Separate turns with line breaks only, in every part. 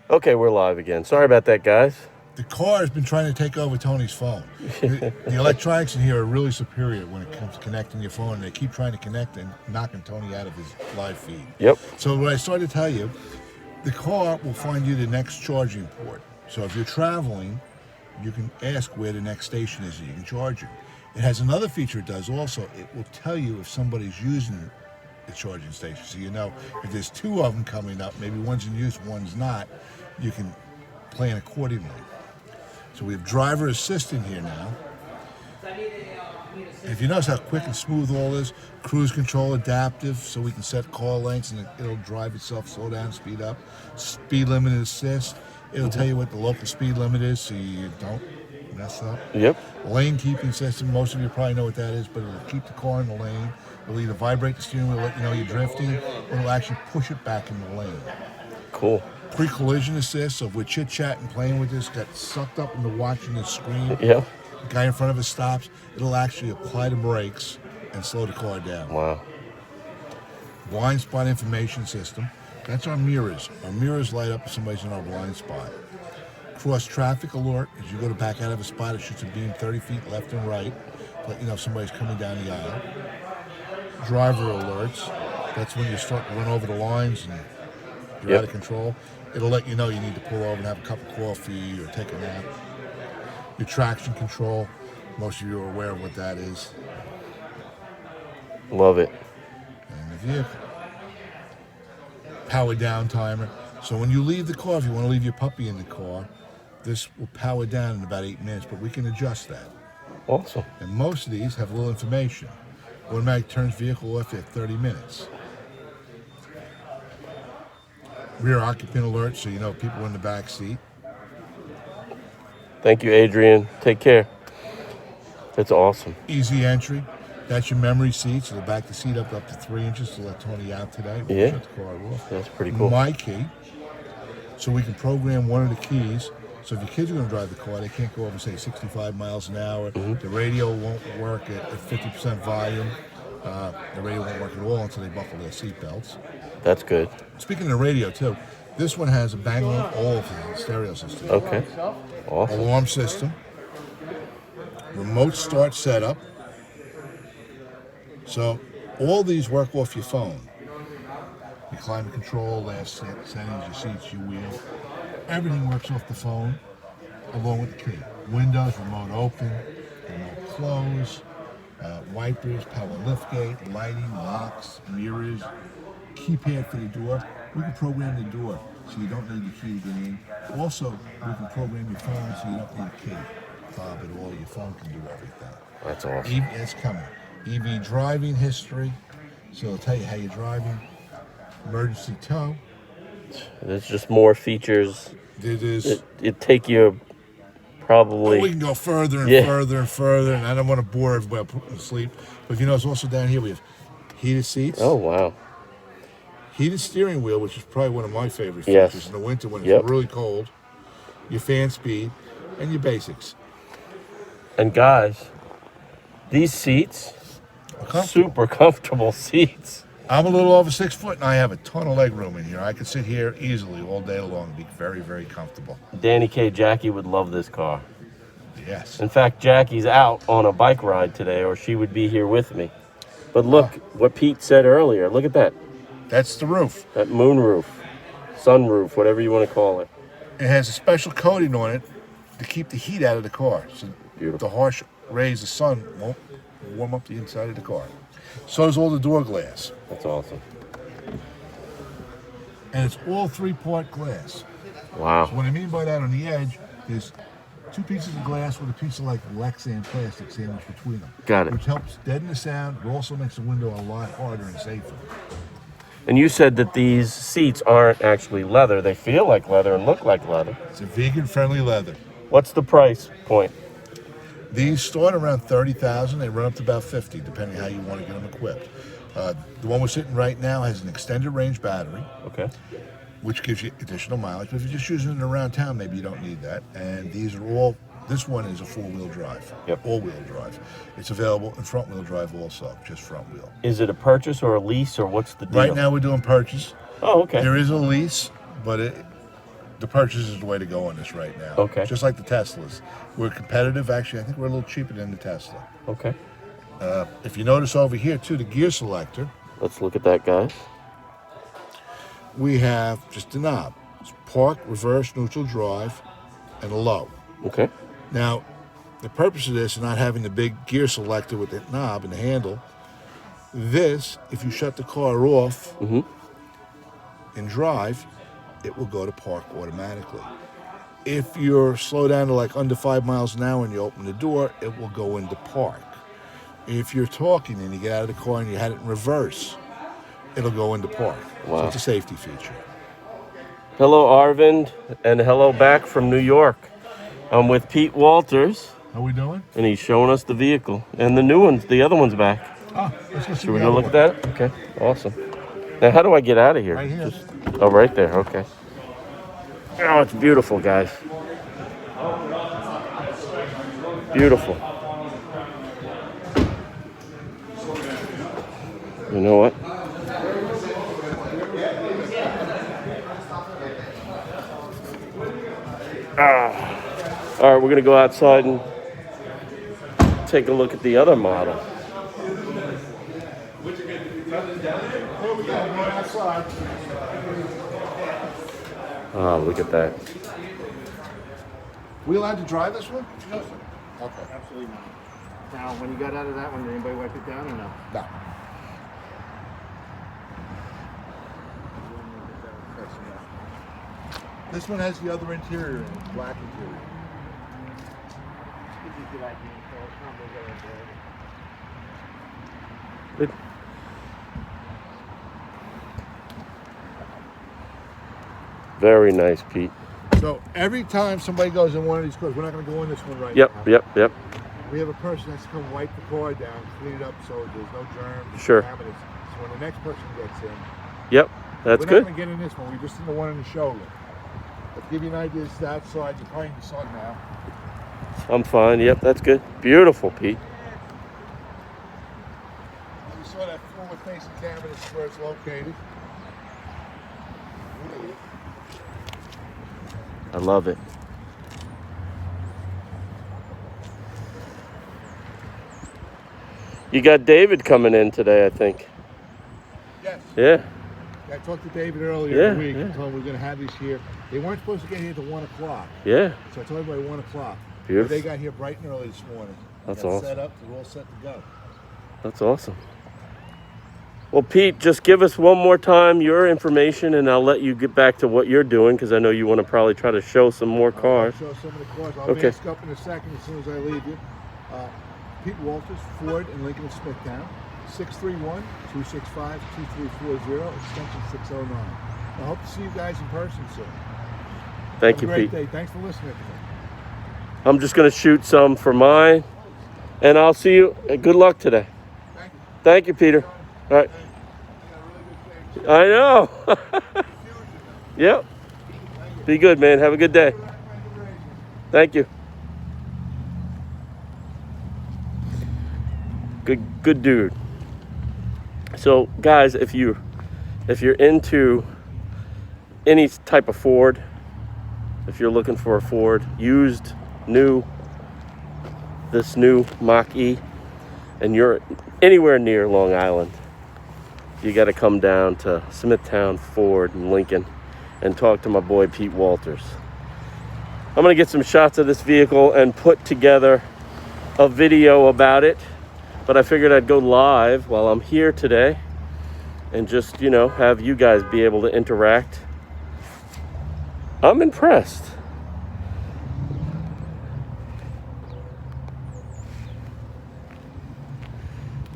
Okay, we're live again. Sorry about that, guys.
The car has been trying to take over Tony's phone. The electronics in here are really superior when it comes to connecting your phone. They keep trying to connect and knocking Tony out of his live feed.
Yep.
So what I started to tell you, the car will find you the next charging port. So if you're traveling, you can ask where the next station is and you can charge it. It has another feature it does also. It will tell you if somebody's using the charging station. So you know if there's two of them coming up, maybe one's in use, one's not, you can plan accordingly. So we have driver assist in here now. If you notice how quick and smooth all is, cruise control adaptive, so we can set car lengths and it'll drive itself, slow down, speed up. Speed limit assist, it'll tell you what the local speed limit is so you don't mess up.
Yep.
Lane keeping system, most of you probably know what that is, but it'll keep the car in the lane. It'll either vibrate the steering wheel, let you know you're drifting, or it'll actually push it back in the lane.
Cool.
Pre-collision assist, so if we're chit-chatting, playing with this, got sucked up into watching the screen.
Yep.
The guy in front of us stops, it'll actually apply the brakes and slow the car down.
Wow.
Blind spot information system. That's our mirrors. Our mirrors light up if somebody's in our blind spot. Cross traffic alert. As you go to back out of a spot, it shoots a beam 30 feet left and right to let you know if somebody's coming down the aisle. Driver alerts. That's when you start to run over the lines and you're out of control. It'll let you know you need to pull over and have a cup of coffee or take a nap. Your traction control. Most of you are aware of what that is.
Love it.
And the vehicle. Power down timer. So when you leave the car, if you want to leave your puppy in the car, this will power down in about 8 minutes, but we can adjust that.
Awesome.
And most of these have a little information. Automatic turns vehicle off at 30 minutes. Rear occupant alert, so you know people in the back seat.
Thank you, Adrian. Take care. That's awesome.
Easy entry. That's your memory seat, so they'll back the seat up to 3 inches to let Tony out today. We'll
Yeah.
shut the car off.
That's pretty cool.
My key, so we can program one of the keys. So if your kids are going to drive the car, they can't go over, say, 65 miles an hour. The radio won't work at 50% volume. The radio won't work at all until they buckle their seatbelts.
That's good.
Speaking of radio, too, this one has a Bang & Olufsen stereo system.
Okay. Awesome.
Alarm system. Remote start setup. So all these work off your phone. Your climate control, last settings, your seats, your wheel. Everything works off the phone along with the key. Windows, remote open, remote close, wipers, power liftgate, lighting, locks, mirrors, keypad for the door. We can program the door so you don't need the key to get in. Also, we can program your phone so you don't need a key fob at all. Your phone can do everything.
That's awesome.
It's coming. EV driving history, so it'll tell you how you're driving. Emergency tow.
There's just more features.
It is.
It take you probably.
We can go further and further and further, and I don't want to bore everybody putting to sleep. But if you notice, also down here we have heated seats.
Oh, wow.
Heated steering wheel, which is probably one of my favorite features in the winter when it's really cold. Your fan speed, and your basics.
And guys, these seats, super comfortable seats.
I'm a little over 6 foot, and I have a ton of leg room in here. I could sit here easily all day long and be very, very comfortable.
Danny K. Jackie would love this car.
Yes.
In fact, Jackie's out on a bike ride today, or she would be here with me. But look, what Pete said earlier. Look at that.
That's the roof.
That moon roof, sunroof, whatever you want to call it.
It has a special coating on it to keep the heat out of the car. So the harsh rays of the sun won't warm up the inside of the car. So does all the door glass.
That's awesome.
And it's all 3-part glass.
Wow.
So what I mean by that, on the edge, there's 2 pieces of glass with a piece of like Lexan plastic sandwiched between them.
Got it.
Which helps deaden the sound, but also makes the window a lot harder and safer.
And you said that these seats aren't actually leather. They feel like leather and look like leather.
It's a vegan-friendly leather.
What's the price point?
These start around $30,000. They run up to about $50,000, depending how you want to get them equipped. The one we're sitting right now has an extended range battery, which gives you additional mileage. But if you're just using it around town, maybe you don't need that. And these are all. This one is a 4-wheel drive, all-wheel drive. It's available in front-wheel drive also, just front wheel.
Is it a purchase or a lease, or what's the deal?
Right now we're doing purchase.
Oh, okay.
There is a lease, but the purchase is the way to go on this right now.
Okay.
Just like the Teslas. We're competitive. Actually, I think we're a little cheaper than the Tesla.
Okay.
If you notice over here, too, the gear selector,
Let's look at that, guys.
we have just a knob. It's park, reverse, neutral, drive, and a low.
Okay.
Now, the purpose of this is not having the big gear selector with the knob and the handle. This, if you shut the car off and drive, it will go to park automatically. If you're slow down to like under 5 miles an hour and you open the door, it will go into park. If you're talking and you get out of the car and you had it in reverse, it'll go into park.
Wow.
So it's a safety feature.
Hello, Arvind, and hello back from New York. I'm with Pete Walters,
How we doing?
and he's showing us the vehicle. And the new one's, the other one's back.
Let's go see
Should we
the
go
other
look
one.
at that? Okay, awesome. Now, how do I get out of here?
Right here.
Oh, right there, okay. Oh, it's beautiful, guys. Beautiful. You know what? All right, we're gonna go outside and take a look at the other model. Oh, look at that.
We allowed to drive this one?
No, sir.
Okay.
Absolutely not. Now, when you got out of that one, did anybody wipe it down or no?
No. This one has the other interior in it, black interior.
Good. Very nice, Pete.
So every time somebody goes in one of these cars, we're not going to go in this one right
Yep,
now.
yep.
We have a person that's to come wipe the car down, clean it up so there's no germs,
Sure.
contaminants. So when the next person gets in,
Yep, that's
we're
good.
not going to get in this one. We're just in the one in the showroom. But to give you an idea, it's outside. You're probably in the sun now.
I'm fine. Yep, that's good. Beautiful, Pete.
You saw that forward-facing camera. This is where it's located.
I love it. You got David coming in today, I think.
Yes.
Yeah.
I talked to David earlier in the week.
Yeah.
I told him we're going to have these here. They weren't supposed to get here till 1 o'clock.
Yeah.
So I told everybody 1 o'clock.
Beautiful.
They got here bright and early this morning.
That's
Got
awesome.
set up. We're all set to go.
That's awesome. Well, Pete, just give us one more time your information, and I'll let you get back to what you're doing, because I know you want to probably try to show some more cars.
I'll show some of the cars. I'll
Okay.
mask up in a second as soon as I leave you. Pete Walters, Ford in Lincoln and Smithtown, 631-265-2340, extension 609. I hope to see you guys in person soon.
Thank
Have
you,
a great
Pete.
day. Thanks for listening to me.
I'm just going to shoot some for mine, and I'll see you. Good luck today.
Thank you.
Thank you, Peter. All right. I know. Yep. Be good, man. Have a good day. Thank you. Good dude. So, guys, if you're into any type of Ford, if you're looking for a Ford, used, new, this new Mach E, and you're anywhere near Long Island, you got to come down to Smithtown Ford in Lincoln and talk to my boy Pete Walters. I'm going to get some shots of this vehicle and put together a video about it, but I figured I'd go live while I'm here today and just, have you guys be able to interact. I'm impressed.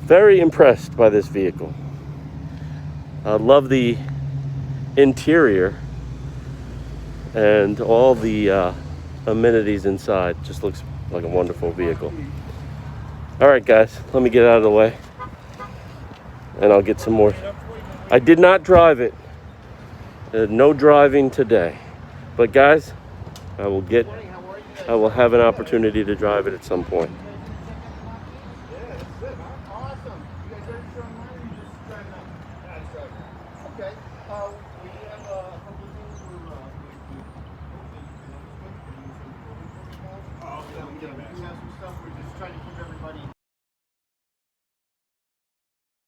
Very impressed by this vehicle. I love the interior and all the amenities inside. Just looks like a wonderful vehicle. All right, guys, let me get out of the way and I'll get some more. I did not drive it. No driving today. But guys, I will have an opportunity to drive it at some point.
some stuff. We're just trying to keep everybody